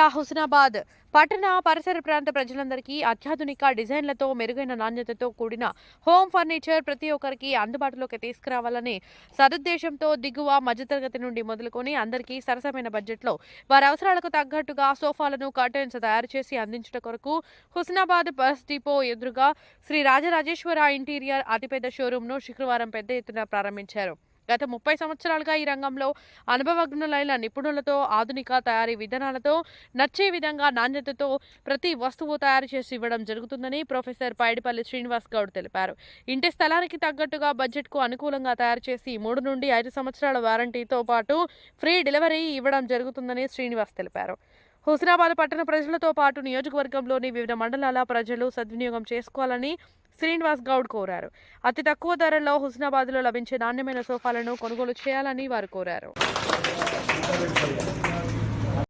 జిల్లా హుస్నాబాద్ పట్టణ పరిసర ప్రాంత ప్రజలందరికీ అత్యాధునిక డిజైన్లతో మెరుగైన నాణ్యతతో కూడిన హోమ్ ఫర్నిచర్ ప్రతి ఒక్కరికి అందుబాటులోకి తీసుకురావాలని సదుద్దేశంతో దిగువ మధ్యతరగతి నుండి మొదలుకొని అందరికీ సరసమైన బడ్జెట్లో వారి అవసరాలకు తగ్గట్టుగా సోఫాలను కర్టెన్స్ తయారు చేసి అందించడం కొరకు హుస్నాబాద్ బస్ డిపో ఎదురుగా శ్రీ రాజరాజేశ్వర ఇంటీరియర్ అతిపెద్ద షోరూంను శుక్రవారం పెద్ద ఎత్తున ప్రారంభించారు. గత 30 సంవత్సరాలుగా ఈ రంగంలో అనుభవజ్ఞులైన నిపుణులతో ఆధునిక తయారీ విధానాలతో నచ్చే విధంగా నాణ్యతతో ప్రతి వస్తువు తయారు చేసి ఇవ్వడం జరుగుతుందని ప్రొఫెసర్ పైడిపల్లి శ్రీనివాస్ గౌడ్ తెలిపారు. ఇంటి స్థలానికి తగ్గట్టుగా బడ్జెట్కు అనుకూలంగా తయారు చేసి 3 నుండి 5 సంవత్సరాల వారంటీతో పాటు ఫ్రీ డెలివరీ ఇవ్వడం జరుగుతుందని శ్రీనివాస్ తెలిపారు. హుస్నాబాద్ పట్టణ ప్రజలతో పాటు నియోజకవర్గంలోని వివిధ మండలాల ప్రజలు సద్వినియోగం చేసుకోవాలని శ్రీనివాస్ గౌడ్ కోరారు. అతి తక్కువ ధరల్లో హుస్నాబాద్లో లభించే నాణ్యమైన సోఫాలను కొనుగోలు చేయాలని వారు కోరారు.